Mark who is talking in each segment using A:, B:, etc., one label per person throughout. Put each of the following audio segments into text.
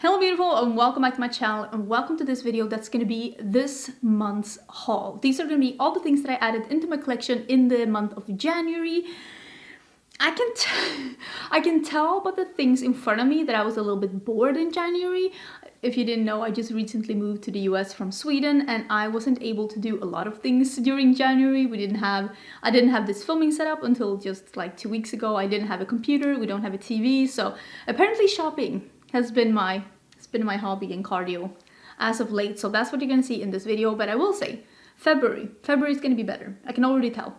A: Hello beautiful and welcome back to my channel and welcome to this video that's going to be this month's haul. These are going to be all the things that I added into my collection in the month of January. I can tell by the things in front of me that I was a little bit bored in January. If you didn't know, I just recently moved to the US from Sweden and I wasn't able to do a lot of things during January. I didn't have this filming setup until just like 2 weeks ago. I didn't have a computer, we don't have a TV, so apparently shopping has been my hobby and cardio as of late. So that's what you're gonna see in this video. But I will say February is gonna be better. I can already tell.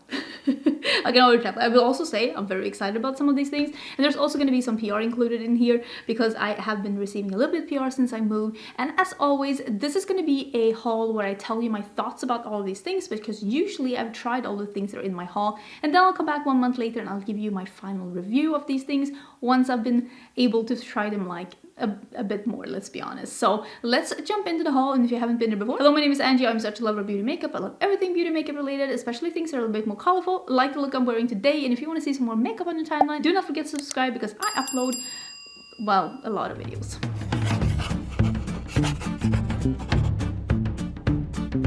A: I will also say I'm very excited about some of these things, and there's also going to be some PR included in here because I have been receiving a little bit of PR since I moved. And as always, this is going to be a haul where I tell you my thoughts about all of these things, because usually I've tried all the things that are in my haul and then I'll come back 1 month later and I'll give you my final review of these things once I've been able to try them like a bit more, let's be honest. So let's jump into the haul. And if you haven't been there before, hello, my name is Angie. I'm such a lover of beauty makeup. I love everything beauty makeup related, especially things that are a little bit more colorful, like the look I'm wearing today. And if you want to see some more makeup on your timeline, do not forget to subscribe because I upload, well, a lot of videos.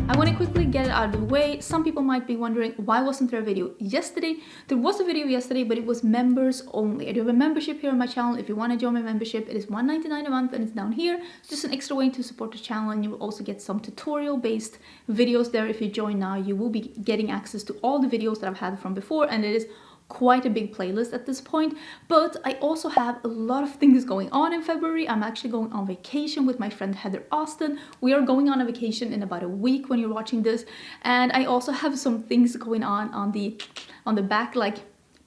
A: I want to quickly get it out of the way. Some people might be wondering, why wasn't there a video yesterday? There was a video yesterday, but it was members only. I do have a membership here on my channel. If you want to join my membership, it is $1.99 a month and it's down here. It's just an extra way to support the channel, and you will also get some tutorial-based videos there. If you join now, you will be getting access to all the videos that I've had from before, and it is quite a big playlist at this point. But I also have a lot of things going on in February. I'm actually going on vacation with my friend Heather Austin. We are going on a vacation in about a week when you're watching this, and I also have some things going on the back, like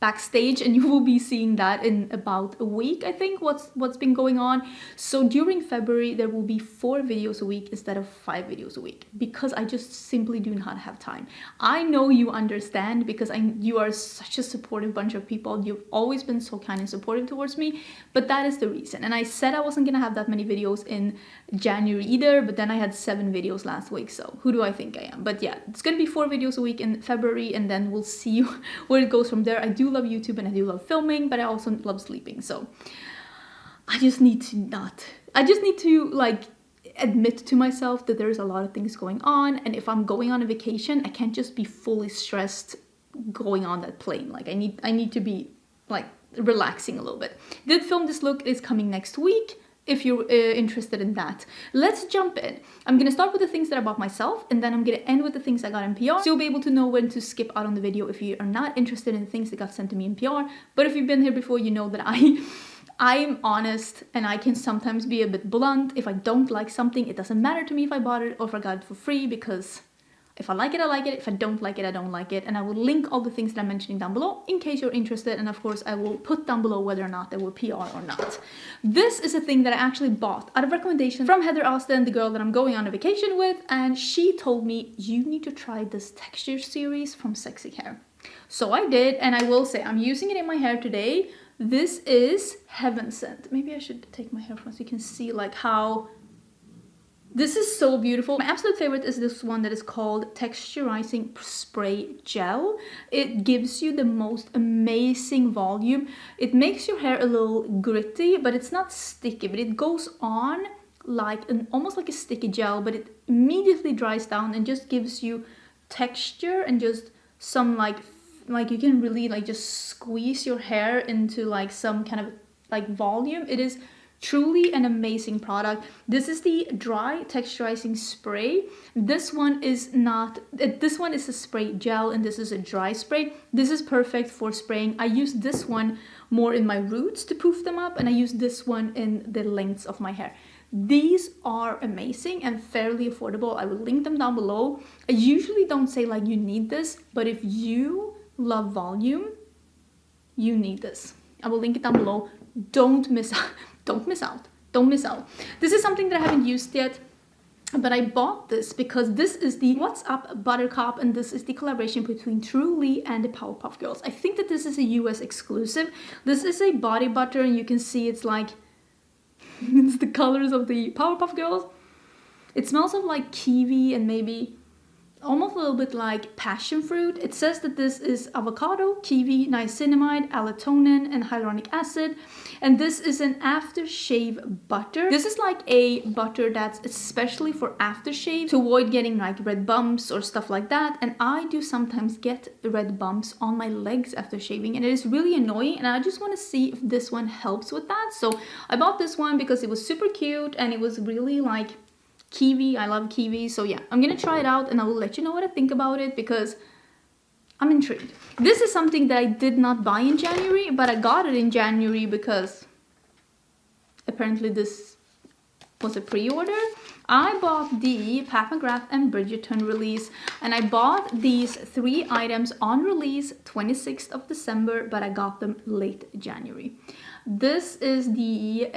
A: backstage, and you will be seeing that in about a week, I think, what's been going on. So during February there will be 4 videos a week instead of 5 videos a week, because I just simply do not have time. I know you understand, because you are such a supportive bunch of people. You've always been so kind and supportive towards me, but that is the reason. And I said I wasn't gonna have that many videos in January either, but then I had 7 videos last week, so who do I think I am? But yeah, it's gonna be 4 videos a week in February, and then we'll see where it goes from there. I do love YouTube and I do love filming, but I also love sleeping, so I just need to like admit to myself that there's a lot of things going on, and if I'm going on a vacation, I can't just be fully stressed going on that plane. Like I need to be like relaxing a little bit. Did film this look, is coming next week if you're interested in that. Let's jump in. I'm gonna start with the things that I bought myself, and then I'm gonna end with the things I got in PR, so you'll be able to know when to skip out on the video if you are not interested in things that got sent to me in PR. But if you've been here before, you know that I'm honest, and I can sometimes be a bit blunt. If I don't like something, it doesn't matter to me if I bought it or if I got it for free, because if I like it, I like it. If I don't like it, I don't like it. And I will link all the things that I'm mentioning down below in case you're interested. And of course, I will put down below whether or not they were PR or not. This is a thing that I actually bought out of recommendation from Heather Austin, the girl that I'm going on a vacation with. And she told me, you need to try this texture series from Sexy Hair. So I did, and I will say I'm using it in my hair today. This is Heaven Sent. Maybe I should take my hair from so you can see like how... This is so beautiful. My absolute favorite is this one that is called Texturizing Spray Gel. It gives you the most amazing volume. It makes your hair a little gritty, but it's not sticky, but it goes on like almost like a sticky gel, but it immediately dries down and just gives you texture and just some like you can really like just squeeze your hair into like some kind of like volume. It is truly an amazing product. This is the dry texturizing spray. This one is a spray gel, and this is a dry spray. This is perfect for spraying. I use this one more in my roots to poof them up, and I use this one in the lengths of my hair. These are amazing and fairly affordable. I will link them down below. I usually don't say like you need this, but if you love volume, you need this. I will link it down below. Don't miss out. Don't miss out. Don't miss out. This is something that I haven't used yet, but I bought this because this is the What's Up Buttercup, and this is the collaboration between Truly and the Powerpuff Girls. I think that this is a US exclusive. This is a body butter, and you can see it's like it's the colors of the Powerpuff Girls. It smells of like kiwi and maybe almost a little bit like passion fruit. It says that this is avocado, kiwi, niacinamide, allotonin, and hyaluronic acid. And this is an aftershave butter. This is like a butter that's especially for aftershave to avoid getting like red bumps or stuff like that. And I do sometimes get red bumps on my legs after shaving, and it is really annoying. And I just want to see if this one helps with that. So I bought this one because it was super cute and it was really like kiwi. I love kiwi. So yeah, I'm gonna try it out and I will let you know what I think about it because I'm intrigued. This is something that I did not buy in January, but I got it in January because apparently this was a pre-order. I bought the Pat McGrath and Bridgerton release, and I bought these 3 items on release 26th of December, but I got them late January. This is the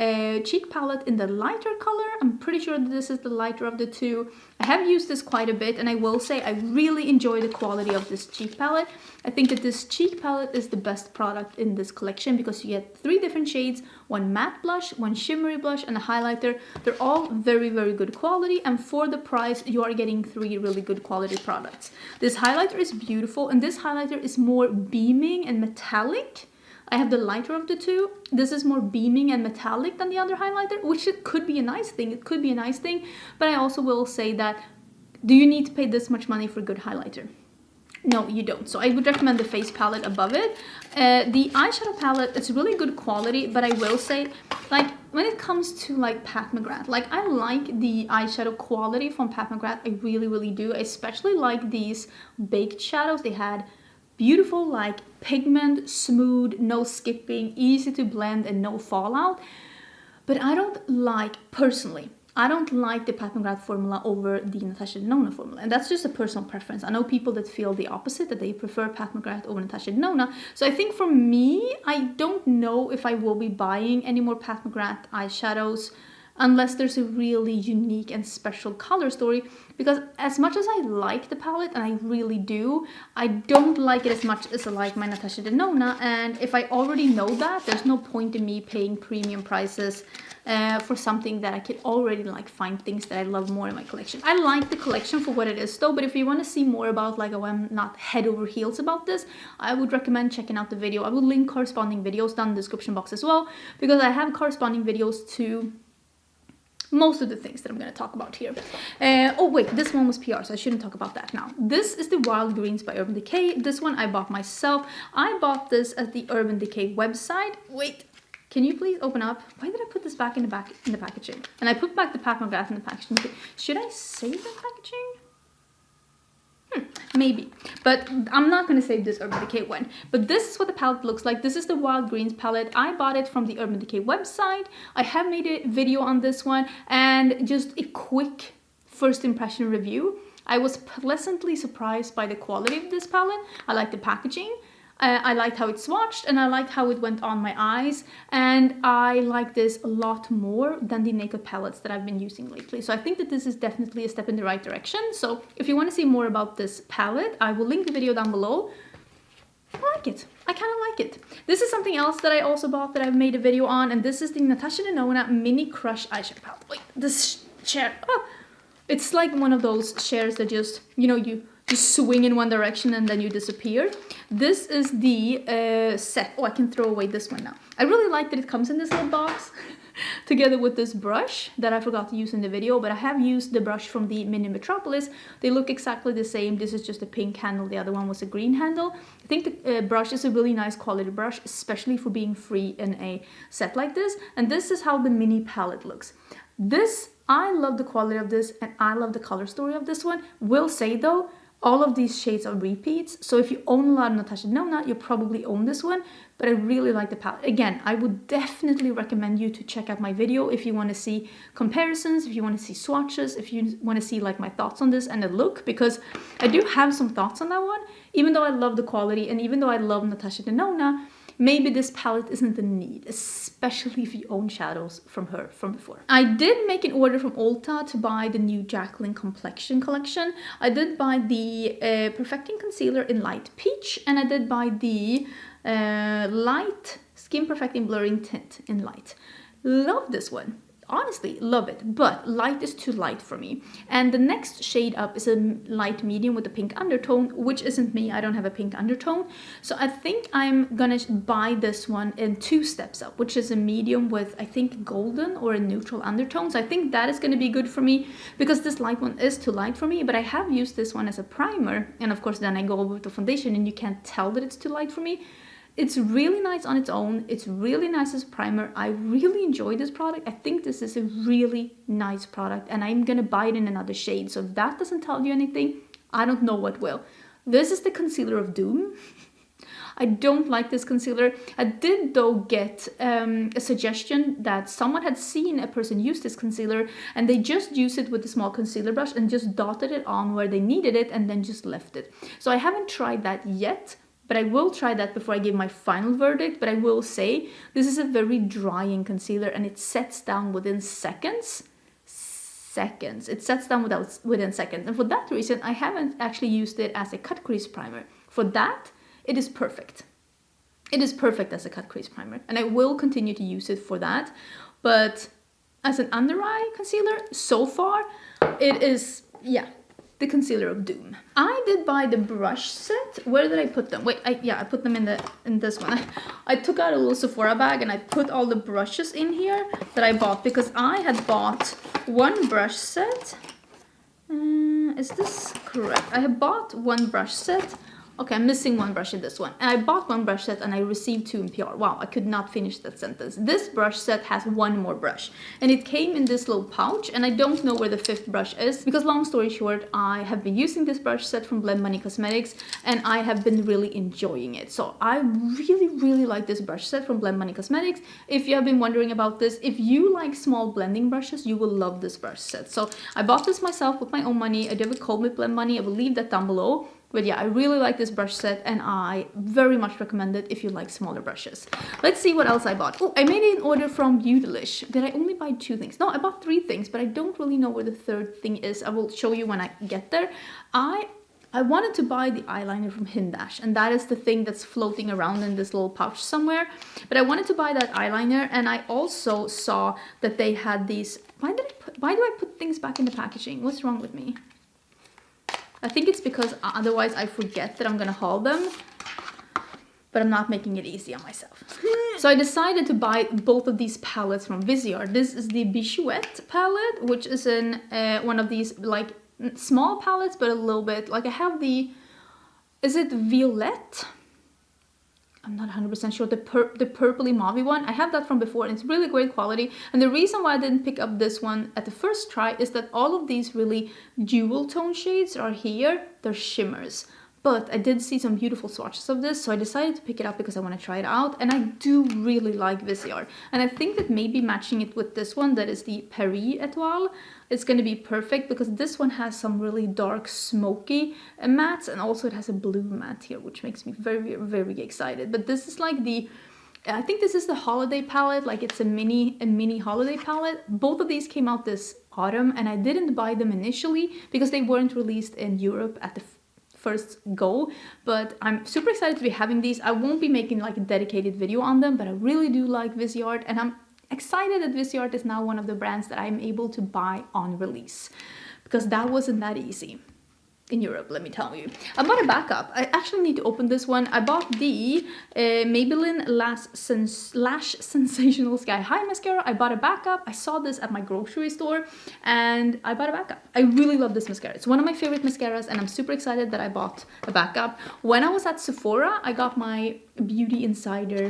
A: cheek palette in the lighter color. I'm pretty sure that this is the lighter of the two. I have used this quite a bit, and I will say I really enjoy the quality of this cheek palette. I think that this cheek palette is the best product in this collection because you get 3 different shades, 1 matte blush, 1 shimmery blush, and a highlighter. They're all very, very good quality, and for the price, you are getting 3 really good quality products. This highlighter is beautiful, and this highlighter is more beaming and metallic. I have the lighter of the two. This is more beaming and metallic than the other highlighter, which it could be a nice thing. It could be a nice thing, but I also will say that, do you need to pay this much money for a good highlighter? No, you don't. So I would recommend the face palette above it. The eyeshadow palette, it's really good quality, but I will say, like, when it comes to like Pat McGrath, like I like the eyeshadow quality from Pat McGrath. I really, really do. I especially like these baked shadows. They had beautiful like pigment, smooth, no skipping, easy to blend and no fallout. But I don't like, personally, I don't like the Pat McGrath formula over the Natasha Denona formula. And that's just a personal preference. I know people that feel the opposite, that they prefer Pat McGrath over Natasha Denona. So I think for me, I don't know if I will be buying any more Pat McGrath eyeshadows unless there's a really unique and special color story, because as much as I like the palette, and I really do, I don't like it as much as I like my Natasha Denona, and if I already know that, there's no point in me paying premium prices for something that I could already like find things that I love more in my collection. I like the collection for what it is though, but if you want to see more about like, oh, I'm not head over heels about this, I would recommend checking out the video. I will link corresponding videos down in the description box as well, because I have corresponding videos to most of the things that I'm going to talk about here. Oh wait, this one was PR, so I shouldn't talk about that now. This is the Wild Greens by Urban Decay. This one I bought myself. I bought this at the Urban Decay website. Wait, can you please open up? Why did I put this back in the packaging? And I put back the Pat McGrath in the packaging. Should I save the packaging? Maybe, but I'm not going to save this Urban Decay one. But this is what the palette looks like. This is the Wild Greens palette. I bought it from the Urban Decay website. I have made a video on this one, and just a quick first impression review. I was pleasantly surprised by the quality of this palette. I like the packaging. I liked how it swatched, and I liked how it went on my eyes, and I like this a lot more than the Naked palettes that I've been using lately. So I think that this is definitely a step in the right direction. So if you want to see more about this palette, I will link the video down below. I like it. I kind of like it. This is something else that I also bought that I've made a video on, and this is the Natasha Denona Mini Crush Eyeshadow Palette. Wait, this chair. Oh, it's like one of those chairs that just, you know, you just swing in one direction and then you disappear. This is the set. Oh, I can throw away this one now. I really like that it comes in this little box together with this brush that I forgot to use in the video, but I have used the brush from the Mini Metropolis. They look exactly the same. This is just a pink handle. The other one was a green handle. I think the brush is a really nice quality brush, especially for being free in a set like this. And this is how the mini palette looks. This, I love the quality of this, and I love the color story of this one. Will say though, all of these shades are repeats, so if you own a lot of Natasha Denona, you probably own this one, but I really like the palette. Again, I would definitely recommend you to check out my video if you want to see comparisons, if you want to see swatches, if you want to see like my thoughts on this and the look, because I do have some thoughts on that one. Even though I love the quality, and even though I love Natasha Denona, maybe this palette isn't the need, especially if you own shadows from her from before. I did make an order from Ulta to buy the new Jaclyn Complexion collection. I did buy the Perfecting Concealer in Light Peach, and I did buy the Light Skin Perfecting Blurring Tint in Light. Love this one. honestly love it, but light is too light for me. And the next shade up is a light medium with a pink undertone, which isn't me. I don't have a pink undertone. So I think I'm gonna buy this one in 2 steps up, which is a medium with, I think, golden or a neutral undertone. So I think that is gonna be good for me, because this light one is too light for me, but I have used this one as a primer, and of course then I go over with the foundation and you can't tell that it's too light for me. It's really nice on its own. It's really nice as a primer. I really enjoy this product. I think this is a really nice product, and I'm gonna buy it in another shade. So if that doesn't tell you anything, I don't know what will. This is the concealer of doom. I don't like this concealer. I did though get a suggestion that someone had seen a person use this concealer and they just used it with a small concealer brush and just dotted it on where they needed it and then just left it. So I haven't tried that yet, but I will try that before I give my final verdict. But I will say this is a very drying concealer and it sets down within seconds. It sets down within seconds. And for that reason, I haven't actually used it as a cut crease primer. For that, it is perfect. It is perfect as a cut crease primer. And I will continue to use it for that. But as an under eye concealer, so far, it is, yeah, the concealer of doom. I did buy the brush set. Where did I put them? Wait, I put them in this one. I took out a little Sephora bag and I put all the brushes in here that I bought, because I had bought one brush set. Is this correct? I have bought one brush set. Okay, I'm missing one brush in this one. And I bought one brush set and I received 2 in PR. Wow, I could not finish that sentence. This brush set has 1 more brush. And it came in this little pouch, and I don't know where the 5th brush is, because long story short, I have been using this brush set from Nomad Cosmetics and I have been really enjoying it. So I really like this brush set from Nomad Cosmetics. If you have been wondering about this, if you like small blending brushes, you will love this brush set. So I bought this myself with my own money. I do have a code with Blend Money. I will leave that down below. But yeah, I really like this brush set and I very much recommend it if you like smaller brushes. Let's see what else I bought. Oh, I made an order from Beautylish. Did I only buy 2 things? No, I bought 3 things, but I don't really know where the 3rd thing is. I will show you when I get there. I wanted to buy the eyeliner from Hindash, and that is the thing that's floating around in this little pouch somewhere. But I wanted to buy that eyeliner, and I also saw that they had these... Why do I put things back in the packaging? What's wrong with me? I think it's because otherwise I forget that I'm gonna haul them, but I'm not making it easy on myself. So I decided to buy both of these palettes from Viseart. This is the Bijouxette palette, which is in one of these like small palettes, but a little bit like I have the, is it Violette? I'm not 100% sure, the purpley mauve one. I have that from before and it's really great quality. And the reason why I didn't pick up this one at the first try is that all of these really jewel tone shades are here. They're shimmers. But I did see some beautiful swatches of this, so I decided to pick it up because I want to try it out. And I do really like Viseart. And I think that maybe matching it with this one, that is the Paris Etoile, is going to be perfect, because this one has some really dark smoky mattes, and also it has a blue matte here, which makes me very excited. But this is like the... I think this is the holiday palette, like it's a mini holiday palette. Both of these came out this autumn, and I didn't buy them initially because they weren't released in Europe at the first go, but I'm super excited to be having these. I won't be making like a dedicated video on them, but I really do like Viseart, and I'm excited that Viseart is now one of the brands that I'm able to buy on release, because that wasn't that easy in Europe, let me tell you. I bought a backup. I actually need to open this one. I bought the Maybelline Lash Sensational Sky High Mascara. I bought a backup. I saw this at my grocery store and I bought a backup. I really love this mascara. It's one of my favorite mascaras and I'm super excited that I bought a backup. When I was at Sephora, I got my Beauty Insider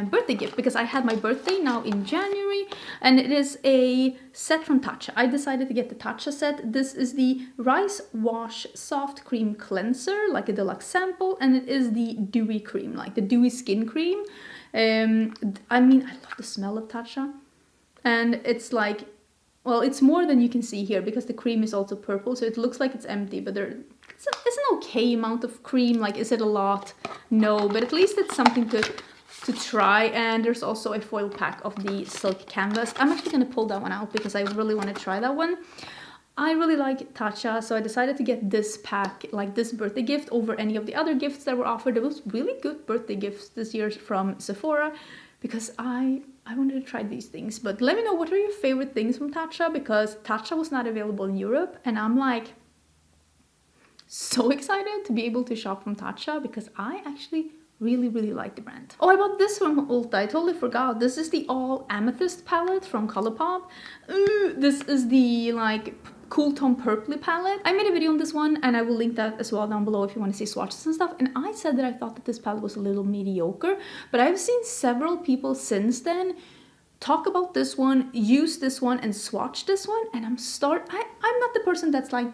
A: birthday gift because I had my birthday now in January, and it is a set from Tatcha. I decided to get the Tatcha set. This is the Rice Wash Soft Cream Cleanser, like a deluxe sample, and it is the dewy cream, like the dewy skin cream. I mean, I love the smell of Tatcha, and it's like, well, it's more than you can see here because the cream is also purple, so it looks like it's empty, but it's an okay amount of cream. Like, is it a lot? No, but at least it's something to try. And there's also a foil pack of the silk canvas. I'm actually going to pull that one out because I really want to try that one. I really like Tatcha, so I decided to get this pack, like this birthday gift, over any of the other gifts that were offered. There was really good birthday gifts this year from Sephora because I I wanted to try these things. But let me know, what are your favorite things from Tatcha, because Tatcha was not available in Europe, and I'm like so excited to be able to shop from Tatcha because I actually really like the brand. Oh, I bought this from Ulta. I totally forgot. This is the all amethyst palette from ColourPop. This is the like cool tone purpley palette. I made a video on this one and I will link that as well down below if you want to see swatches and stuff. And I said that I thought that this palette was a little mediocre, but I've seen several people since then talk about this one, use this one, and swatch this one, and I'm not the person that's like,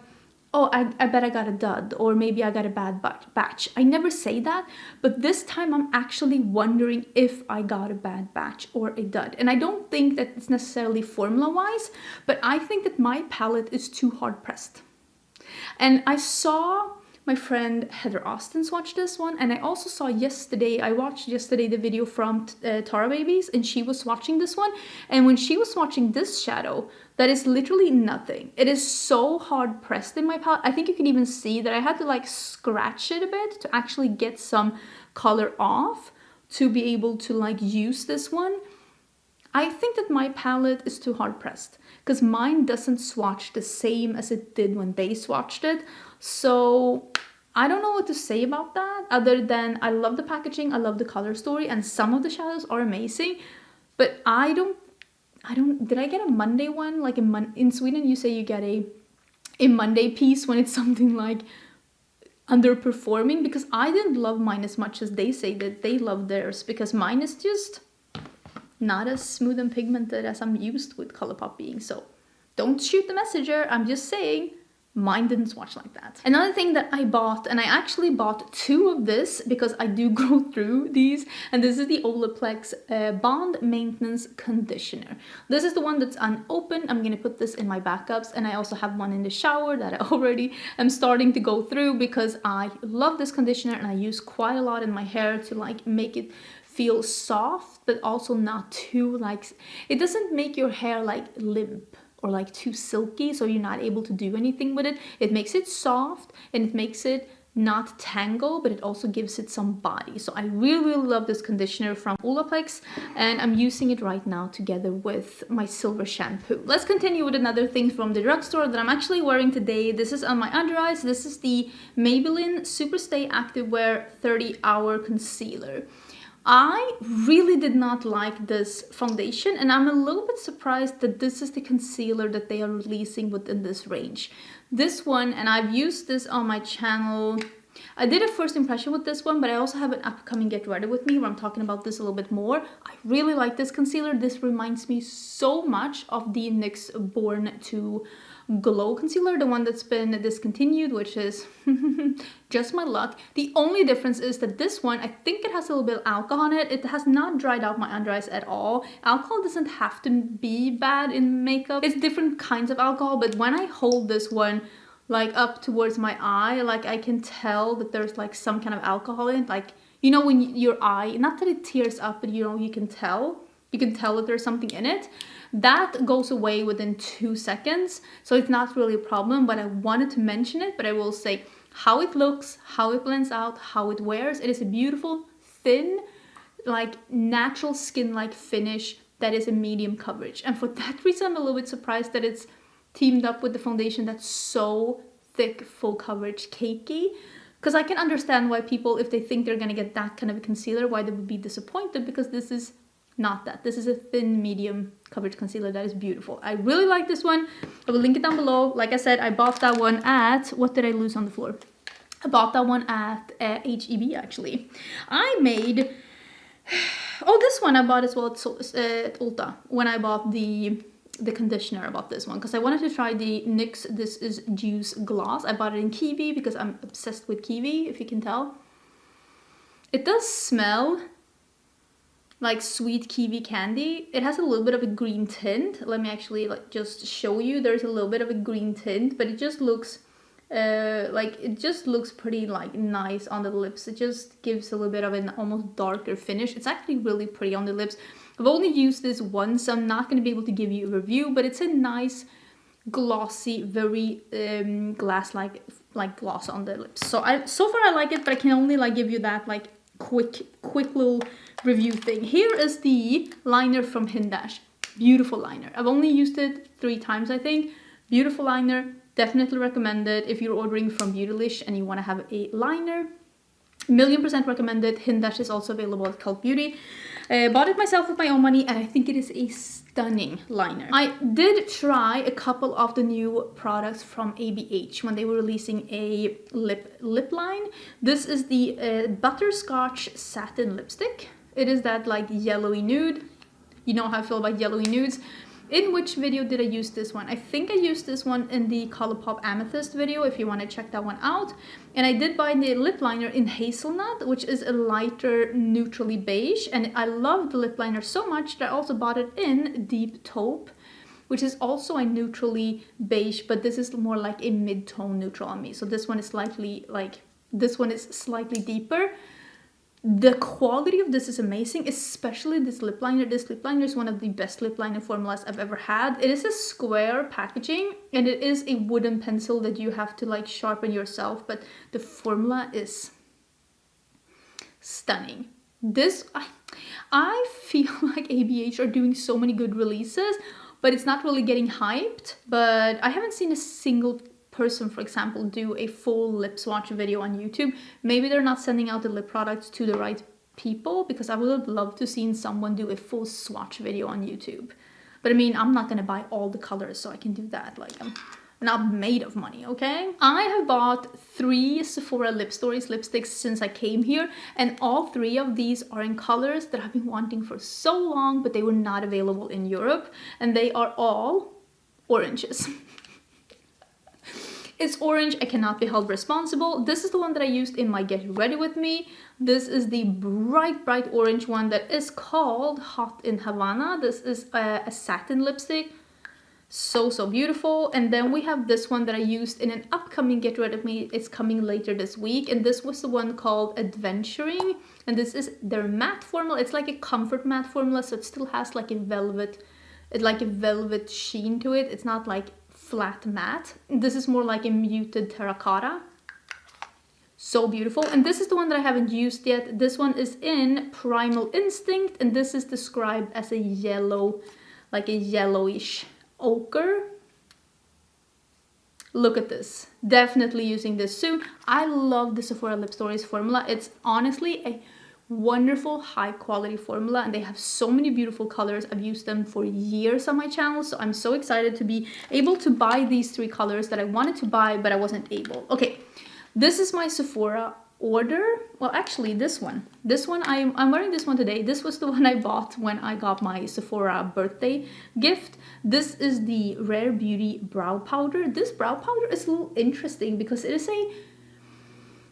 A: oh, I bet I got a dud, or maybe I got a bad batch. I never say that, but this time I'm actually wondering if I got a bad batch or a dud. And I don't think that it's necessarily formula-wise, but I think that my palette is too hard-pressed. And I saw my friend Heather Austin watch this one, and I also saw I watched yesterday the video from Tara Babies, and she was watching this one, and when she was watching this shadow, that is literally nothing. It is so hard pressed in my palette. I think you can even see that I had to like scratch it a bit to actually get some color off to be able to like use this one. I think that my palette is too hard pressed because mine doesn't swatch the same as it did when they swatched it. So I don't know what to say about that other than I love the packaging, I love the color story, and some of the shadows are amazing, but did I get a Monday one? Like in Sweden you say you get a Monday piece when it's something like underperforming, because I didn't love mine as much as they say that they love theirs, because mine is just not as smooth and pigmented as I'm used with ColourPop being. So don't shoot the messenger, I'm just saying mine didn't swatch like that. Another thing that I bought, and I actually bought 2 of this because I do go through these, and this is the Olaplex Bond Maintenance Conditioner. This is the one that's unopened. I'm gonna put this in my backups, and I also have one in the shower that I already am starting to go through because I love this conditioner and I use quite a lot in my hair to like make it feel soft, but also not too like, it doesn't make your hair like limp or like too silky so you're not able to do anything with it. It makes it soft and it makes it not tangle, but it also gives it some body. So I really love this conditioner from Olaplex, and I'm using it right now together with my silver shampoo. Let's continue with another thing from the drugstore that I'm actually wearing today. This is on my under eyes. This is the Maybelline Superstay Activewear 30-Hour Concealer. I really did not like this foundation, and I'm a little bit surprised that this is the concealer that they are releasing within this range. This one, and I've used this on my channel. I did a first impression with this one, but I also have an upcoming Get Ready With Me where I'm talking about this a little bit more. I really like this concealer. This reminds me so much of the NYX Born to Glow concealer, the one that's been discontinued, which is just my luck. The only difference is that this one, I think it has a little bit of alcohol in it. It has not dried out my under eyes at all. Alcohol doesn't have to be bad in makeup. It's different kinds of alcohol, but when I hold this one like up towards my eye, like I can tell that there's like some kind of alcohol in it. Like, you know, when your eye, not that it tears up, but you know, you can tell that there's something in it. That goes away within 2 seconds, so it's not really a problem, but I wanted to mention it. But I will say how it looks, how it blends out, how it wears. It is a beautiful, thin, like natural skin-like finish that is a medium coverage. And for that reason, I'm a little bit surprised that it's teamed up with the foundation that's so thick, full coverage, cakey. Because I can understand why people, if they think they're gonna get that kind of a concealer, why they would be disappointed, because this is not that. This is a thin medium coverage concealer that is beautiful. I really like this one. I will link it down below. Like I said, I bought that one at, what did I lose on the floor? I bought that one at HEB actually. I made, oh, this one I bought as well at Ulta when I bought the conditioner. I bought this one because I wanted to try the NYX This Is Juice Gloss. I bought it in kiwi because I'm obsessed with kiwi, if you can tell. It does smell like sweet kiwi candy. It has a little bit of a green tint. Let me actually like just show you. There's a little bit of a green tint, but it just looks pretty like nice on the lips. It just gives a little bit of an almost darker finish. It's actually really pretty on the lips. I've only used this once, so I'm not going to be able to give you a review, but it's a nice glossy, very glass like gloss on the lips. So far I like it, but I can only like give you that like quick little review thing. Here is the liner from Hindash. Beautiful liner. I've only used it 3 times, I think. Beautiful liner. Definitely recommend it if you're ordering from Beautylish and you want to have a liner. 1,000,000% recommended. Hindash is also available at Cult Beauty. Bought it myself with my own money and I think it is a stunning liner. I did try a couple of the new products from ABH when they were releasing a lip line. This is the Butterscotch Satin Lipstick. It is that like yellowy nude. You know how I feel about yellowy nudes. In which video did I use this one? I think I used this one in the ColourPop Amethyst video, if you want to check that one out. And I did buy the lip liner in Hazelnut, which is a lighter neutrally beige. And I love the lip liner so much that I also bought it in Deep Taupe, which is also a neutrally beige, but this is more like a mid-tone neutral on me. So this one is slightly like, this one is slightly deeper. The quality of this is amazing, especially this lip liner. This lip liner is one of the best lip liner formulas I've ever had. It is a square packaging and it is a wooden pencil that you have to like sharpen yourself, but the formula is stunning. This, I feel like ABH are doing so many good releases, but it's not really getting hyped. But I haven't seen a single person, for example, do a full lip swatch video on YouTube. Maybe they're not sending out the lip products to the right people, because I would love to see someone do a full swatch video on YouTube. But I mean, I'm not gonna buy all the colors so I can do that. Like, I'm not made of money, okay? I have bought 3 Sephora Lip Stories lipsticks since I came here, and all 3 of these are in colors that I've been wanting for so long, but they were not available in Europe, and they are all oranges. It's orange, I cannot be held responsible. This is the one that I used in my Get Ready With Me. This is the bright orange one that is called Hot in Havana. This is a satin lipstick. So beautiful. And then we have this one that I used in an upcoming Get Ready With Me. It's coming later this week. And this was the one called Adventuring. And this is their matte formula. It's like a comfort matte formula, so it still has like a velvet sheen to it. It's not like flat matte. This is more like a muted terracotta. So beautiful. And this is the one that I haven't used yet. This one is in Primal Instinct, and this is described as a yellow, like a yellowish ochre. Look at this. Definitely using this soon. I love the Sephora Lip Stories formula. It's honestly a wonderful high quality formula, and they have so many beautiful colors. I've used them for years on my channel, so I'm so excited to be able to buy these 3 colors that I wanted to buy but I wasn't able. Okay, this is my Sephora order. Well, actually this one I'm wearing this one today. This was the one I bought when I got my Sephora birthday gift. This is the Rare Beauty brow powder. This brow powder is a little interesting because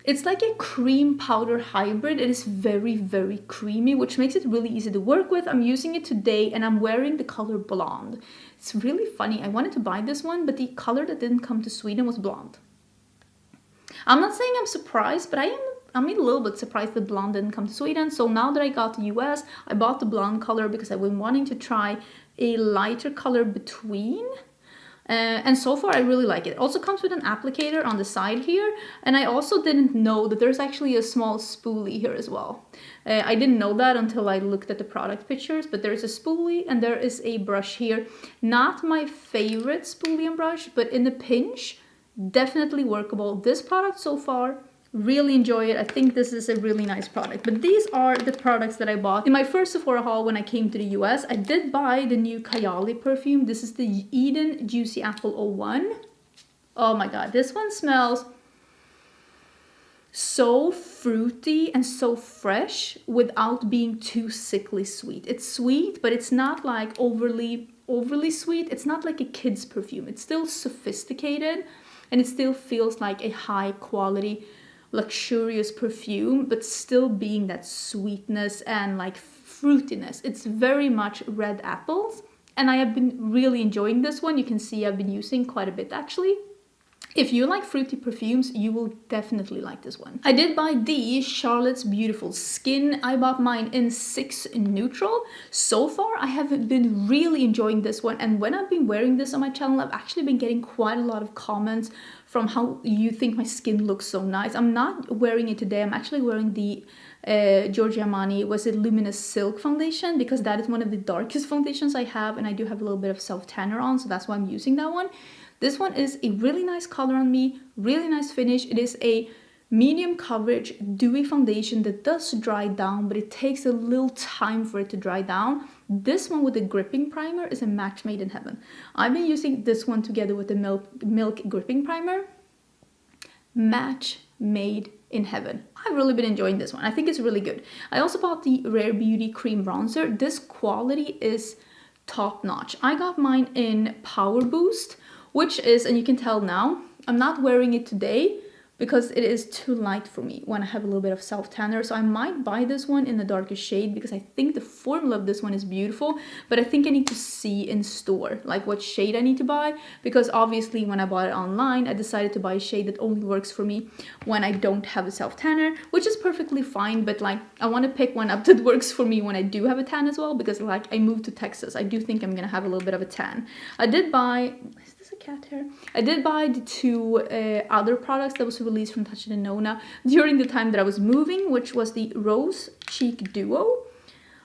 A: it's like a cream powder hybrid. It is very creamy, which makes it really easy to work with. I'm using it today and I'm wearing the color blonde. It's really funny. I wanted to buy this one, but the color that didn't come to Sweden was blonde. I'm not saying I'm surprised, but I'm a little bit surprised that blonde didn't come to Sweden. So now that I got the US, I bought the blonde color because I've been wanting to try a lighter color between. And so far I really like it. It also comes with an applicator on the side here, and I also didn't know that there's actually a small spoolie here as well. I didn't know that until I looked at the product pictures, but there's a spoolie and there is a brush here. Not my favorite spoolie and brush, but in the pinch, definitely workable. This product so far, really enjoy it. I think this is a really nice product. But these are the products that I bought in my first Sephora haul when I came to the US. I did buy the new Kylo perfume. This is the Eden Juicy Apple 01. Oh my god, this one smells so fruity and so fresh without being too sickly sweet. It's sweet, but it's not like overly sweet. It's not like a kid's perfume. It's still sophisticated and it still feels like a high quality luxurious perfume, but still being that sweetness and like fruitiness. It's very much red apples, and I have been really enjoying this one. You can see I've been using quite a bit actually. If you like fruity perfumes, you will definitely like this one. I did buy the Charlotte's Beautiful Skin. I bought mine in 6 Neutral. So far, I have been really enjoying this one. And when I've been wearing this on my channel, I've actually been getting quite a lot of comments from how you think my skin looks so nice. I'm not wearing it today. I'm actually wearing the Giorgio Armani, was it Luminous Silk foundation, because that is one of the darkest foundations I have, and I do have a little bit of self-tanner on, so that's why I'm using that one. This one is a really nice color on me, really nice finish. It is a medium coverage dewy foundation that does dry down, but it takes a little time for it to dry down. This one with the gripping primer is a match made in heaven. I've been using this one together with the milk gripping primer. Match made in heaven. I've really been enjoying this one. I think it's really good. I also bought the Rare Beauty cream bronzer. This quality is top notch. I got mine in Power Boost, which is, and you can tell now, I'm not wearing it today because it is too light for me when I have a little bit of self-tanner. So I might buy this one in the darkest shade because I think the formula of this one is beautiful, but I think I need to see in store like what shade I need to buy, because obviously when I bought it online, I decided to buy a shade that only works for me when I don't have a self-tanner, which is perfectly fine, but like I want to pick one up that works for me when I do have a tan as well, because like I moved to Texas. I do think I'm gonna have a little bit of a tan. I did buy, is this a cat hair? I did buy the two other products that was released from Touch and Nona during the time that I was moving, which was the Rose Cheek Duo.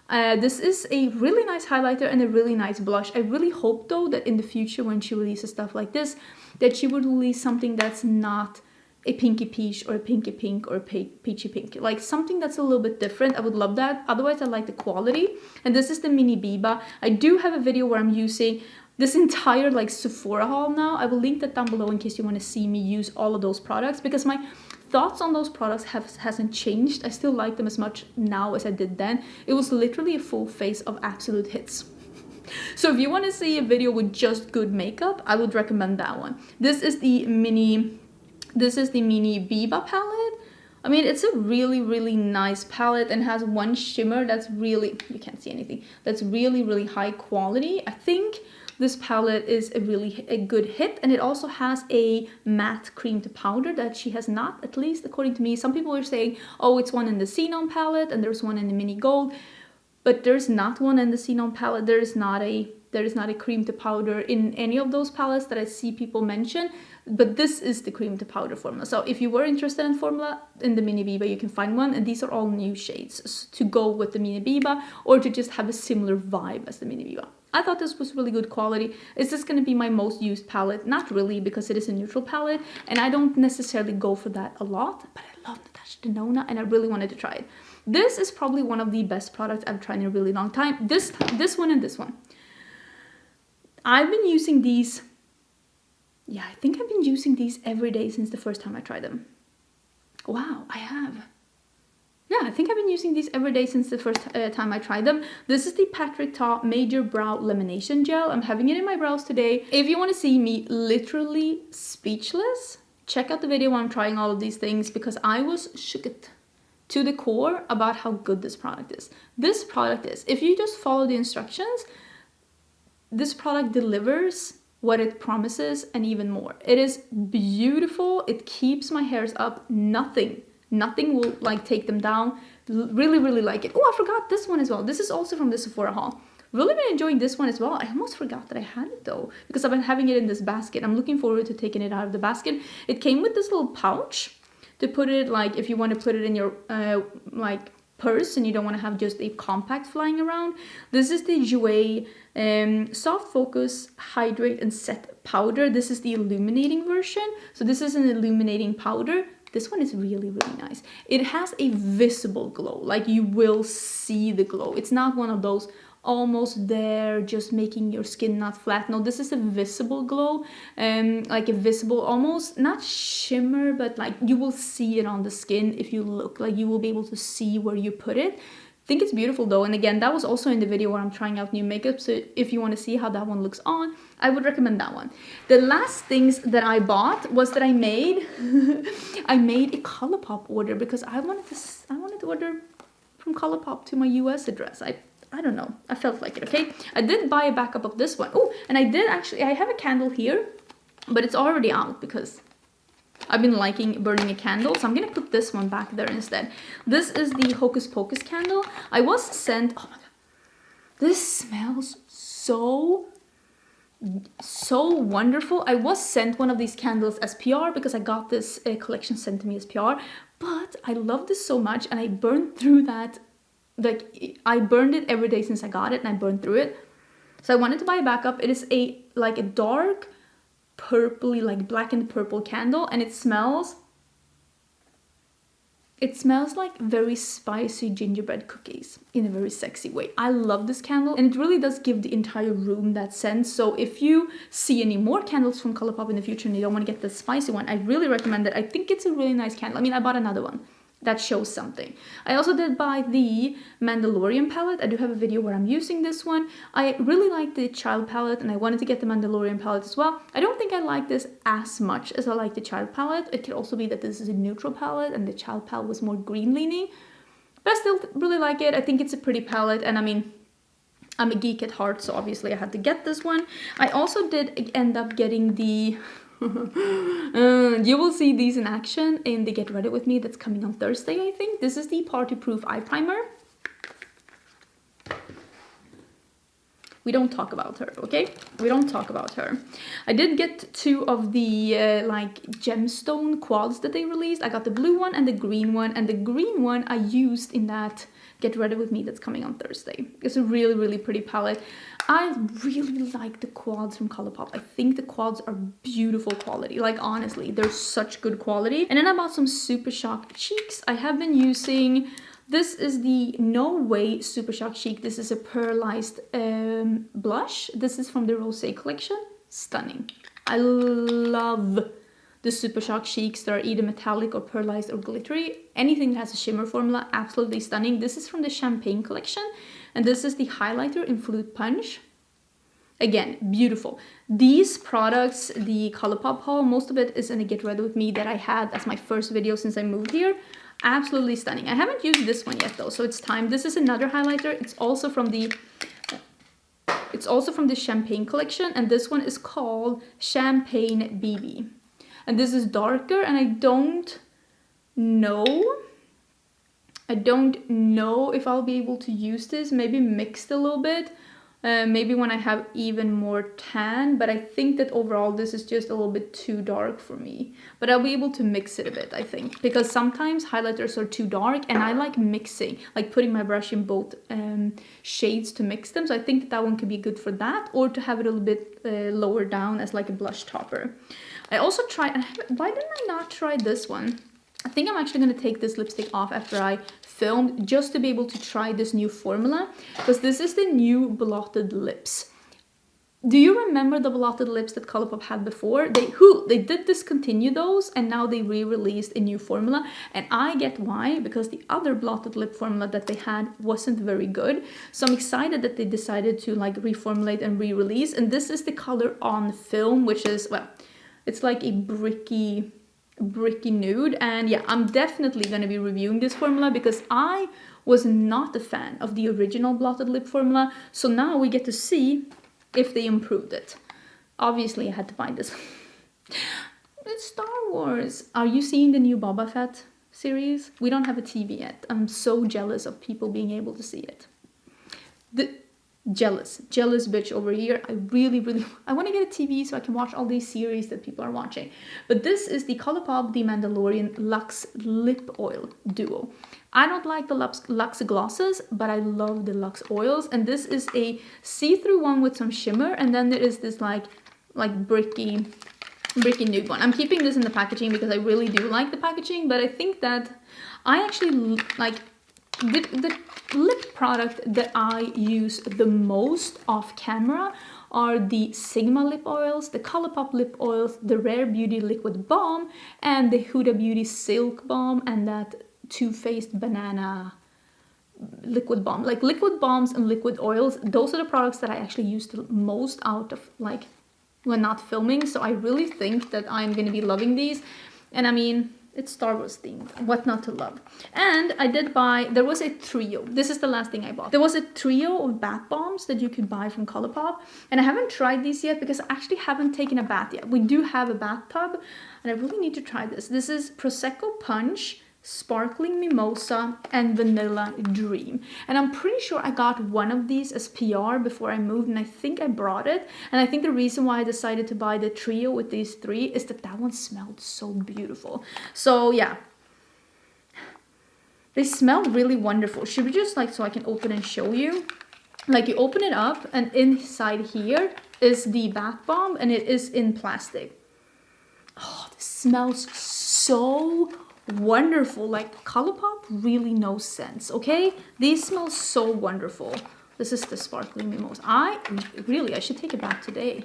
A: This is a really nice highlighter and a really nice blush. I really hope though that in the future when she releases stuff like this, that she would release something that's not a pinky peach or a pinky pink or a peachy pink, like something that's a little bit different. I would love that. Otherwise I like the quality. And this is the mini Biba. I do have a video where I'm using this entire like Sephora haul now. I will link that down below in case you want to see me use all of those products, because my thoughts on those products hasn't changed. I still like them as much now as I did then. It was literally a full face of absolute hits. So if you want to see a video with just good makeup, I would recommend that one. This is the mini Biba palette. I mean, it's a really, really nice palette and has one shimmer that's really, you can't see anything, that's really, really high quality. I think this palette is a good hit, and it also has a matte cream to powder that she has not, at least according to me. Some people are saying, oh, it's one in the Xenon palette and there's one in the mini gold, but there's not one in the Xenon palette. There is not a cream to powder in any of those palettes that I see people mention, but this is the cream to powder formula. So if you were interested in formula in the mini Biba, you can find one, and these are all new shades to go with the mini Biba or to just have a similar vibe as the mini Biba. I thought this was really good quality. Is this going to be my most used palette? Not really, because it is a neutral palette and I don't necessarily go for that a lot, but I love Natasha Denona and I really wanted to try it. This is probably one of the best products I've tried in a really long time. This one and this one. I've been using these, yeah, I think I've been using these every day since the first time I tried them. Wow, I have. Yeah, I think I've been using these every day since the first time I tried them. This is the Patrick Ta Major Brow Lamination Gel. I'm having it in my brows today. If you want to see me literally speechless, check out the video where I'm trying all of these things, because I was shook to the core about how good this product is. This product is, if you just follow the instructions, this product delivers what it promises and even more. It is beautiful. It keeps my hairs up. Nothing will like take them down. Really, really like it. Oh, I forgot this one as well. This is also from the Sephora haul. Really been enjoying this one as well. I almost forgot that I had it though, because I've been having it in this basket. I'm looking forward to taking it out of the basket. It came with this little pouch to put it, like if you want to put it in your like purse and you don't want to have just a compact flying around. This is the Jouer Soft Focus Hydrate and Set Powder. This is the illuminating version. So this is an illuminating powder. This one is really, really nice. It has a visible glow, like you will see the glow. It's not one of those almost there, just making your skin not flat. No, this is a visible glow, like a visible, almost not shimmer, but like you will see it on the skin if you look, like you will be able to see where you put it. I think it's beautiful though, and again, that was also in the video where I'm trying out new makeup, so if you want to see how that one looks on, I would recommend that one. The last things that I bought was that I made I made a ColourPop order, because I wanted to order from ColourPop to my US address. I don't know, I felt like it. Okay, I did buy a backup of this one. Oh, and I have a candle here, but it's already out because I've been liking burning a candle, so I'm gonna put this one back there instead. This is the Hocus Pocus candle. I was sent, oh my god, this smells so so wonderful. I was sent one of these candles as PR because I got this collection sent to me as PR, but I love this so much and I burned through that. Like, I burned it every day since I got it and I burned through it. So I wanted to buy a backup. It is like a dark purpley, like black and purple candle, and it smells like very spicy gingerbread cookies in a very sexy way. I love this candle and it really does give the entire room that scent. So if you see any more candles from ColourPop in the future and you don't want to get the spicy one, I really recommend it. I think it's a really nice candle. I mean, I bought another one that shows something. I also did buy the Mandalorian palette. I do have a video where I'm using this one. I really like the Child palette and I wanted to get the Mandalorian palette as well. I don't think I like this as much as I like the Child palette. It could also be that this is a neutral palette and the Child palette was more green leaning. But I still really like it. I think it's a pretty palette, and I mean, I'm a geek at heart, so obviously I had to get this one. I also did end up getting the you will see these in action in the Get Ready With Me that's coming on Thursday, I think. This is the Party Proof Eye Primer. We don't talk about her, okay? We don't talk about her. I did get two of the like gemstone quads that they released. I got the blue one and the green one, and the green one I used in that Get Ready With Me that's coming on Thursday. It's a really, really pretty palette. I really like the quads from ColourPop. I think the quads are beautiful quality. Like, honestly, they're such good quality. And then I bought some Super Shock cheeks. I have been using, this is the No Way Super Shock Cheek. This is a pearlized blush. This is from the Rosé collection. Stunning. I love the Super Shock cheeks that are either metallic or pearlized or glittery. Anything that has a shimmer formula, absolutely stunning. This is from the Champagne collection. And this is the highlighter in Flute Punch. Again, beautiful. These products, the ColourPop haul, most of it is in a Get Ready With Me that I had as my first video since I moved here. Absolutely stunning. I haven't used this one yet though, so it's time. This is another highlighter. It's also from the Champagne collection, and this one is called Champagne BB. And this is darker, and I don't know if I'll be able to use this. Maybe mixed a little bit. Maybe when I have even more tan. But I think that overall this is just a little bit too dark for me. But I'll be able to mix it a bit, I think. Because sometimes highlighters are too dark. And I like mixing. Like putting my brush in both shades to mix them. So I think that one could be good for that. Or to have it a little bit lower down as like a blush topper. I also tried... Why didn't I not try this one? I think I'm actually going to take this lipstick off after I filmed, just to be able to try this new formula, because this is the new blotted lips. Do you remember the blotted lips that ColourPop had before? They did discontinue those, and now they re-released a new formula, and I get why, because the other blotted lip formula that they had wasn't very good. So I'm excited that they decided to like reformulate and re-release, and this is the color On Film, which is, well, it's like a bricky nude. And yeah, I'm definitely going to be reviewing this formula because I was not a fan of the original blotted lip formula. So now we get to see if they improved it. Obviously I had to buy this. It's Star Wars. Are you seeing the new Boba Fett series? We don't have a TV yet. I'm so jealous of people being able to see it. Jealous bitch over here. I want to get a TV so I can watch all these series that people are watching. But this is the ColourPop The Mandalorian Luxe Lip Oil Duo. I don't like the Luxe glosses, but I love the Luxe oils. And this is a see-through one with some shimmer, and then there is this like bricky nude one. I'm keeping this in the packaging because I really do like the packaging, but I think that I actually like the lip product that I use the most off camera are the Sigma lip oils, the ColourPop lip oils, the Rare Beauty liquid balm, and the Huda Beauty silk balm, and that Too Faced banana liquid balm. Like liquid balms and liquid oils, those are the products that I actually use the most out of like when not filming. So I really think that I'm gonna be loving these. And I mean, it's Star Wars themed. What not to love? And I did buy, there was a trio. This is the last thing I bought. There was a trio of bath bombs that you could buy from ColourPop. And I haven't tried these yet because I actually haven't taken a bath yet. We do have a bathtub and I really need to try this. This is Prosecco Punch, Sparkling Mimosa, and Vanilla Dream. And I'm pretty sure I got one of these as PR before I moved, and I think I brought it. And I think the reason why I decided to buy the trio with these three is that that one smelled so beautiful. So yeah, they smelled really wonderful. Should we just like, so I can open and show you? Like, you open it up and inside here is the bath bomb, and it is in plastic. Oh, this smells so wonderful. Like, ColourPop really knows sense, okay? These smell so wonderful. This is the Sparkling Mimosa. I should take it back today.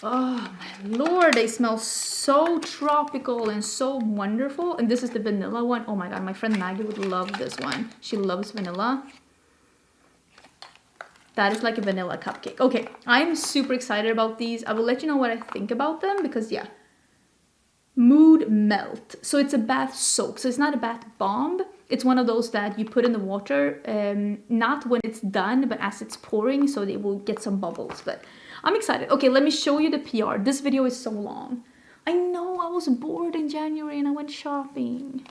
A: Oh my lord, they smell so tropical and so wonderful. And this is the vanilla one. Oh my god, my friend Maggie would love this one. She loves vanilla. That is like a vanilla cupcake. Okay, I'm super excited about these. I will let you know what I think about them because yeah. Mood Melt. So it's a bath soak. So it's not a bath bomb. It's one of those that you put in the water, not when it's done, but as it's pouring, so they will get some bubbles. But I'm excited. Okay, let me show you the PR. This video is so long. I know, I was bored in January and I went shopping.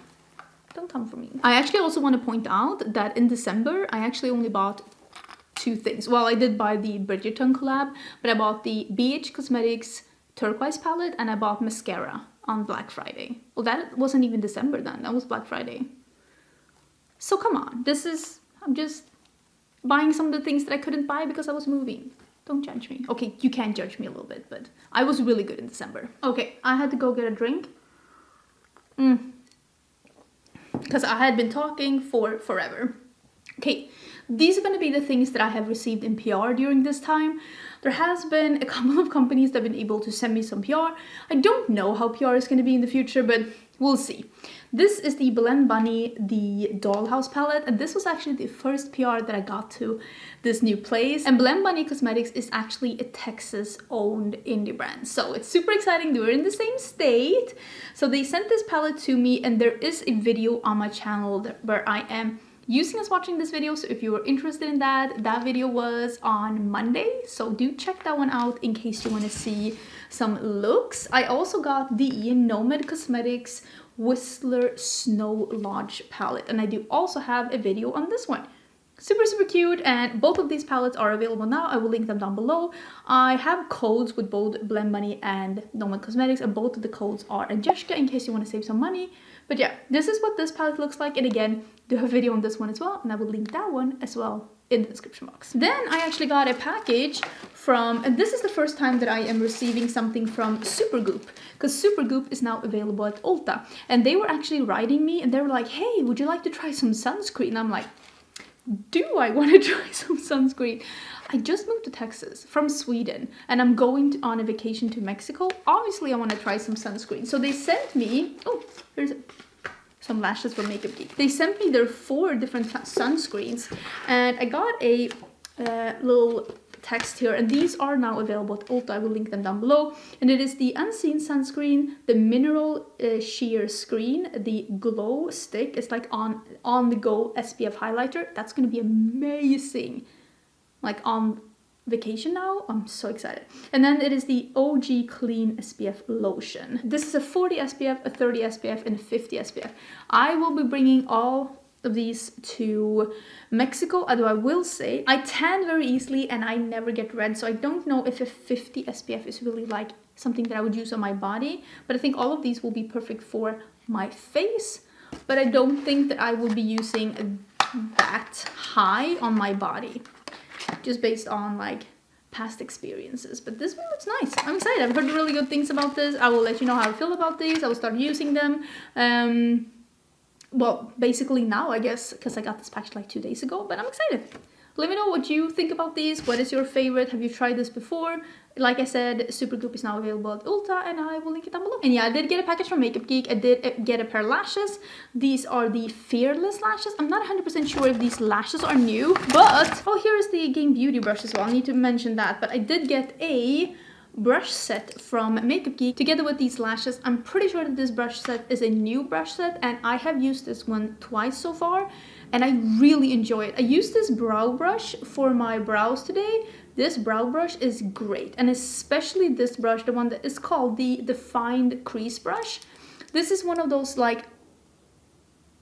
A: Don't come for me. I actually also want to point out that in December, I actually only bought 2 things. Well, I did buy the Bijouxette collab, but I bought the ABH Cosmetics turquoise palette and I bought mascara on Black Friday. Well, that wasn't even December then. That was Black Friday. So come on. I'm just buying some of the things that I couldn't buy because I was moving. Don't judge me. Okay, you can judge me a little bit, but I was really good in December. Okay, I had to go get a drink. Because I had been talking for forever. Okay, these are going to be the things that I have received in PR during this time. There has been a couple of companies that have been able to send me some PR. I don't know how PR is going to be in the future, but we'll see. This is the Blend Bunny, the Dollhouse palette, and this was actually the first PR that I got to this new place. And Blend Bunny Cosmetics is actually a Texas-owned indie brand, so it's super exciting. They were in the same state, so they sent this palette to me, and there is a video on my channel where I am using us watching this video. So if you were interested in that, that video was on Monday, so do check that one out in case you want to see some looks. I also got the Nomad Cosmetics Whistler Snow Lodge palette, and I do also have a video on this one. Super cute, and both of these palettes are available now. I will link them down below. I have codes with both Blend Bunny and Nomad Cosmetics, and both of the codes are Angelica in case you want to save some money. But yeah, this is what this palette looks like, and again, do have a video on this one as well, and I will link that one as well in the description box. Then I actually got a package from, and this is the first time that I am receiving something from Supergoop, because Supergoop is now available at Ulta, and they were actually writing me, and they were like, hey, would you like to try some sunscreen? And I'm like, do I want to try some sunscreen? I just moved to Texas from Sweden, and I'm going on a vacation to Mexico. Obviously, I want to try some sunscreen. So they sent me, oh, here's some lashes from Makeup Geek. They sent me their 4 different sunscreens, and I got a little text here, and these are now available at Ulta. I will link them down below. And it is the Unseen Sunscreen, the Mineral Sheer Screen, the Glow Stick. It's like on the go SPF highlighter. That's going to be amazing. Like on vacation now, I'm so excited. And then it is the OG Clean SPF Lotion. This is a 40 SPF, a 30 SPF, and a 50 SPF. I will be bringing all of these to Mexico, although I will say I tan very easily and I never get red, so I don't know if a 50 SPF is really like something that I would use on my body, but I think all of these will be perfect for my face, but I don't think that I will be using that high on my body, just based on like past experiences. But this one looks nice. I'm excited. I've heard really good things about this. I will let you know how I feel about these. I will start using them. Well, basically now, I guess, because I got this package like 2 days ago, but I'm excited. Let me know what you think about these. What is your favorite? Have you tried this before? Like I said, Supergoop is now available at Ulta, and I will link it down below. And yeah, I did get a package from Makeup Geek. I did get a pair of lashes. These are the Fearless lashes. I'm not 100% sure if these lashes are new, but oh, here is the Game Beauty brush as well. I need to mention that, but I did get a brush set from Makeup Geek together with these lashes. I'm pretty sure that this brush set is a new brush set, and I have used this one twice so far, and I really enjoy it. I used this brow brush for my brows today. This brow brush is great, and especially this brush, the one that is called the Defined Crease Brush. This is one of those like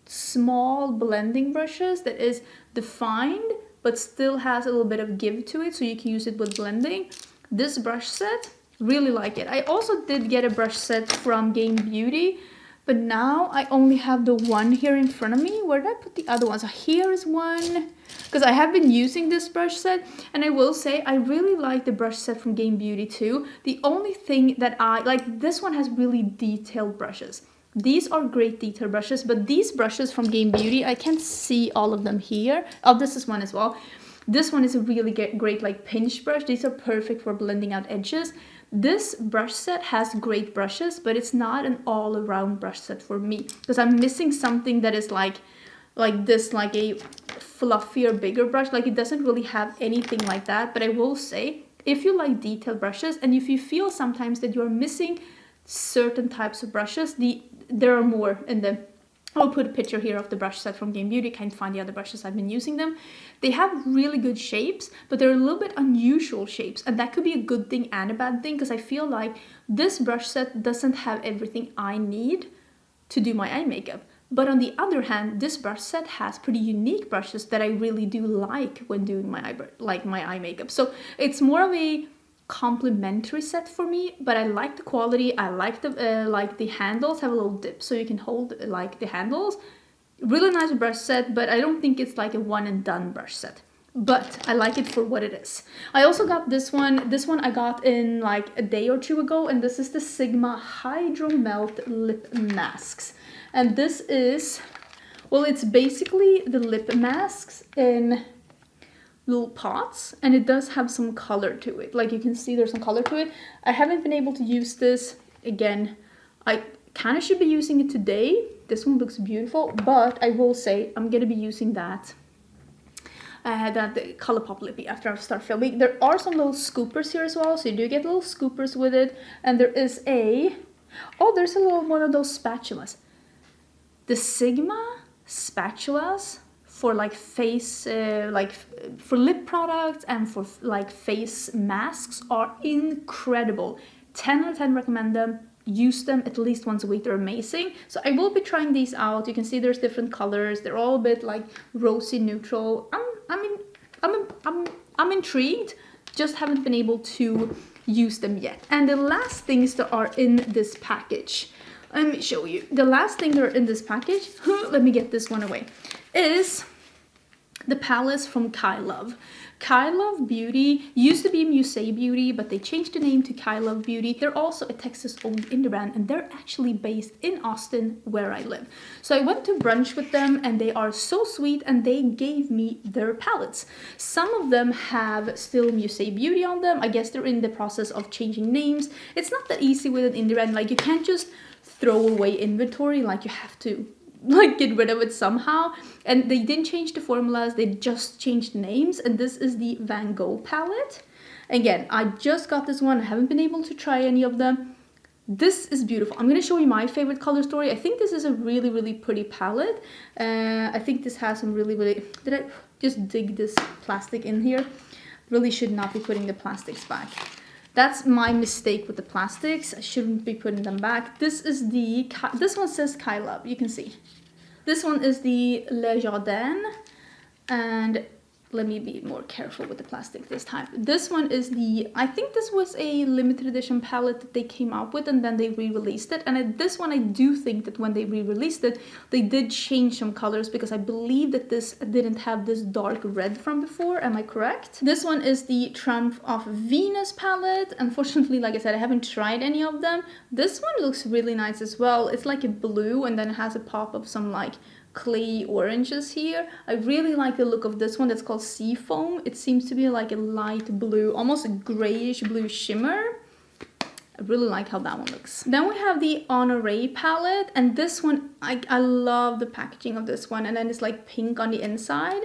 A: small blending brushes that is defined but still has a little bit of give to it, so you can use it with blending. This brush set, really like it. I also did get a brush set from Game Beauty, but now I only have the one here in front of me. Where did I put the other ones? So here is one, because I have been using this brush set, and I will say I really like the brush set from Game Beauty too. The only thing that I like, this one has really detailed brushes. These are great detail brushes, but these brushes from Game Beauty, I can't see all of them here. Oh, this is one as well. This one is a really great like pinch brush. These are perfect for blending out edges. This brush set has great brushes, but it's not an all-around brush set for me, because I'm missing something that is like this, like a fluffier, bigger brush. Like, it doesn't really have anything like that. But I will say, if you like detailed brushes, and if you feel sometimes that you're missing certain types of brushes, there are more in the... I'll put a picture here of the brush set from Game Beauty. Can't find the other brushes, I've been using them. They have really good shapes, but they're a little bit unusual shapes, and that could be a good thing and a bad thing, because I feel like this brush set doesn't have everything I need to do my eye makeup. But on the other hand, this brush set has pretty unique brushes that I really do like when doing my eye makeup. So it's more of a complementary set for me, but I like the quality. I like the handles have a little dip, so you can hold like the handles. Really nice brush set, but I don't think it's like a one and done brush set, but I like it for what it is. I also got this one. This one I got in like a day or two ago, and this is the Sigma Hydro Melt Lip Masks. And this is, well, it's basically the lip masks in little pots, and it does have some color to it. Like, you can see there's some color to it. I haven't been able to use this. Again, I kind of should be using it today. This one looks beautiful, but I will say I'm gonna be using that the ColourPop lippy after I start filming. There are some little scoopers here as well, so you do get little scoopers with it. And there is there's a little one of those spatulas. The Sigma spatulas for like face, for lip products and for like face masks are incredible. 10 out of 10 recommend them. Use them at least once a week. They're amazing. So I will be trying these out. You can see there's different colors. They're all a bit like rosy neutral. I'm intrigued. Just haven't been able to use them yet. And the last things that are in this package, let me show you. The last thing that are in this package, let me get this one away, is the palettes from Kylo. Kylo Beauty used to be Musée Beauty, but they changed the name to Kylo Beauty. They're also a Texas-owned indie brand, and they're actually based in Austin, where I live. So I went to brunch with them, and they are so sweet, and they gave me their palettes. Some of them have still Musée Beauty on them. I guess they're in the process of changing names. It's not that easy with an indie brand. Like, you can't just throw away inventory. Like, you have to like get rid of it somehow. And they didn't change the formulas, they just changed names. And this is the Van Gogh palette. Again, I just got this one. I haven't been able to try any of them. This is beautiful. I'm going to show you my favorite color story. I think this is a really, really pretty palette. I think this has some really, really... Did I just dig this plastic in here? Really should not be putting the plastics back. That's my mistake with the plastics. I shouldn't be putting them back. This is the... This one says Kylo. You can see. This one is the Le Jardin. And let me be more careful with the plastic this time. This one is the... I think this was a limited edition palette that they came out with, and then they re-released it. And this one, I do think that when they re-released it, they did change some colors, because I believe that this didn't have this dark red from before. Am I correct? This one is the Triumph of Venus palette. Unfortunately, like I said, I haven't tried any of them. This one looks really nice as well. It's like a blue, and then it has a pop of some like clay oranges here. I really like the look of this one. That's called Seafoam. It seems to be like a light blue, almost a grayish blue shimmer. I really like how that one looks. Then we have the Honoré palette, and this one, I love the packaging of this one. And then it's like pink on the inside.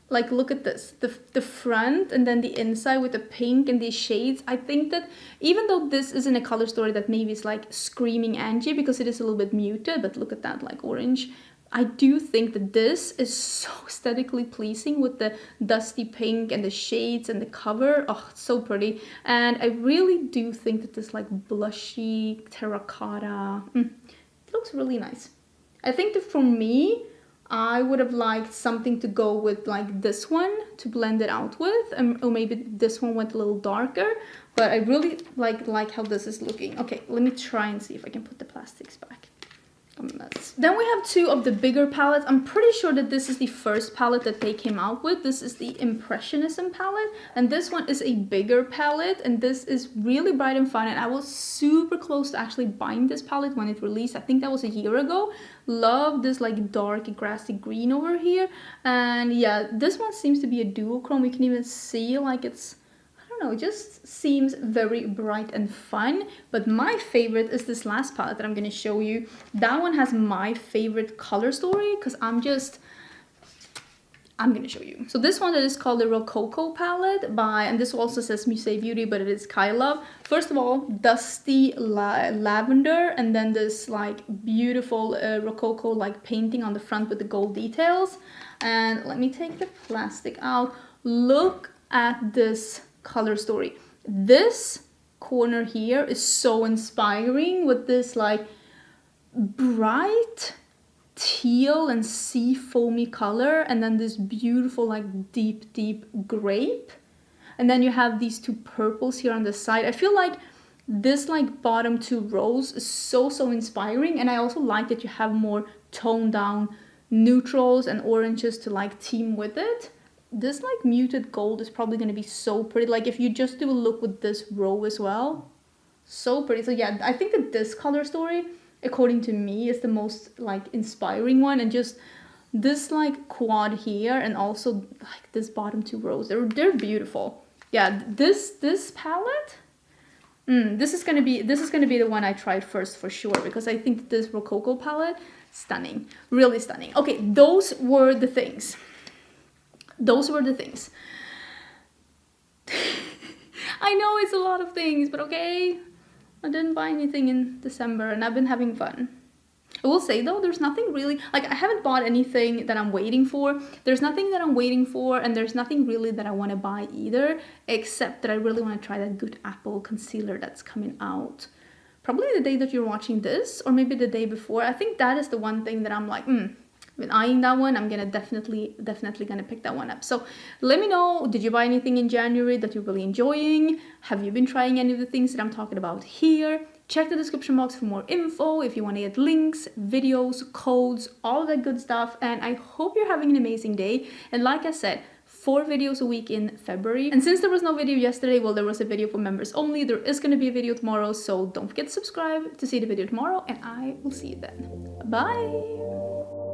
A: Like, look at this, the front and then the inside with the pink and these shades. I think that even though this isn't a color story that maybe is like screaming Angie, because it is a little bit muted, but look at that, like orange. I do think that this is so aesthetically pleasing with the dusty pink and the shades and the cover. Oh, it's so pretty. And I really do think that this like blushy terracotta, it looks really nice. I think that for me, I would have liked something to go with like this one to blend it out with, or maybe this one went a little darker, but I really like how this is looking. Okay, let me try and see if I can put the plastics back. A mess. Then we have two of the bigger palettes. I'm pretty sure that this is the first palette that they came out with. This is the Impressionism palette, and this one is a bigger palette, and this is really bright and fun, and I was super close to actually buying this palette when it released. I think that was a year ago. Love this like dark grassy green over here, and yeah, this one seems to be a duochrome. You can even see like it's, no, it just seems very bright and fun. But my favorite is this last palette that I'm going to show you. That one has my favorite color story because I'm going to show you. So this one that is called the Rococo palette by, and this also says OPV Beauty, but it is Kylo. First of all, dusty lavender, and then this like beautiful Rococo like painting on the front with the gold details. And let me take the plastic out. Look at this color story. This corner here is so inspiring with this like bright teal and sea foamy color, and then this beautiful like deep grape, and then you have these two purples here on the side. I feel like this like bottom two rows is so inspiring, and I also like that you have more toned down neutrals and oranges to like team with it. This like muted gold is probably going to be so pretty. Like if you just do a look with this row as well, so pretty. So yeah, I think that this color story, according to me, is the most like inspiring one, and just this like quad here, and also like this bottom two rows, they're beautiful. Yeah, this palette, this is gonna be the one I tried first for sure, because I think this Rococo palette, stunning, really stunning. Okay, those were the things. I know it's a lot of things, but okay. I didn't buy anything in December, and I've been having fun. I will say though, there's nothing really, like I haven't bought anything that I'm waiting for. There's nothing that I'm waiting for, and there's nothing really that I want to buy either, except that I really want to try that Good Apple concealer that's coming out. Probably the day that you're watching this, or maybe the day before. I think that is the one thing that I'm like, I've been eyeing that one. I'm gonna definitely gonna pick that one up. So let me know, did you buy anything in January that you're really enjoying? Have you been trying any of the things that I'm talking about here? Check the description box for more info if you want to get links, videos, codes, all of that good stuff. And I hope you're having an amazing day. And like I said, 4 videos a week in February. And since there was no video yesterday, well, there was a video for members only. There is going to be a video tomorrow, so don't forget to subscribe to see the video tomorrow, and I will see you then. Bye!